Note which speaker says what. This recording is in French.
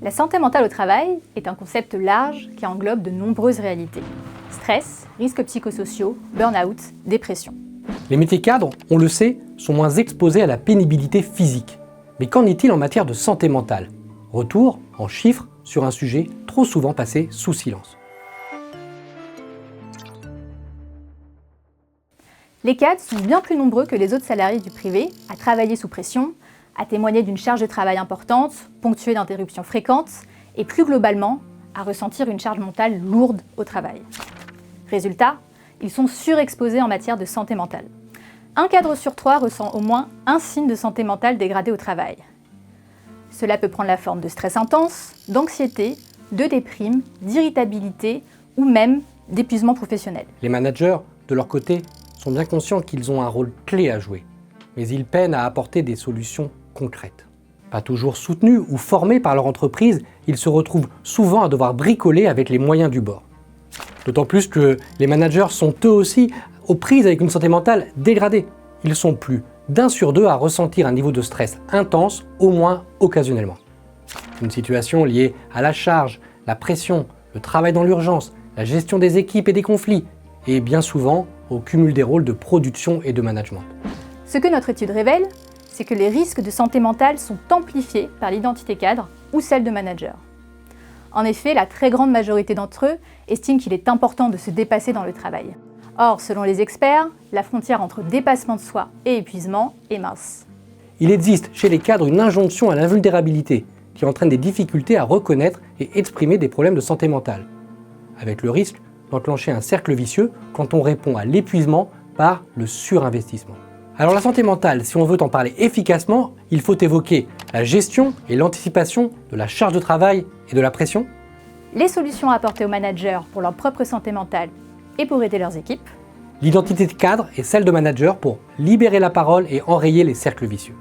Speaker 1: La santé mentale au travail est un concept large qui englobe de nombreuses réalités. Stress, risques psychosociaux, burn-out, dépression.
Speaker 2: Les métiers cadres, on le sait, sont moins exposés à la pénibilité physique. Mais qu'en est-il en matière de santé mentale? Retour, en chiffres, sur un sujet trop souvent passé sous silence.
Speaker 1: Les cadres sont bien plus nombreux que les autres salariés du privé à travailler sous pression, à témoigner d'une charge de travail importante, ponctuée d'interruptions fréquentes, et plus globalement, à ressentir une charge mentale lourde au travail. Résultat, ils sont surexposés en matière de santé mentale. Un cadre sur 3 ressent au moins un signe de santé mentale dégradée au travail. Cela peut prendre la forme de stress intense, d'anxiété, de déprime, d'irritabilité ou même d'épuisement professionnel.
Speaker 2: Les managers, de leur côté, sont bien conscients qu'ils ont un rôle clé à jouer, mais ils peinent à apporter des solutions concrètes. Pas toujours soutenus ou formés par leur entreprise, ils se retrouvent souvent à devoir bricoler avec les moyens du bord. D'autant plus que les managers sont eux aussi aux prises avec une santé mentale dégradée. Ils sont plus d'1 sur 2 à ressentir un niveau de stress intense, au moins occasionnellement. Une situation liée à la charge, la pression, le travail dans l'urgence, la gestion des équipes et des conflits, et bien souvent au cumul des rôles de production et de management.
Speaker 1: Ce que notre étude révèle, c'est que les risques de santé mentale sont amplifiés par l'identité cadre ou celle de manager. En effet, la très grande majorité d'entre eux estiment qu'il est important de se dépasser dans le travail. Or, selon les experts, la frontière entre dépassement de soi et épuisement est mince.
Speaker 2: Il existe chez les cadres une injonction à l'invulnérabilité qui entraîne des difficultés à reconnaître et exprimer des problèmes de santé mentale, avec le risque d'enclencher un cercle vicieux quand on répond à l'épuisement par le surinvestissement. Alors la santé mentale, si on veut en parler efficacement, il faut évoquer la gestion et l'anticipation de la charge de travail et de la pression,
Speaker 1: Les solutions à apporter aux managers pour leur propre santé mentale et pour aider leurs équipes,
Speaker 2: l'identité de cadre et celle de manager pour libérer la parole et enrayer les cercles vicieux.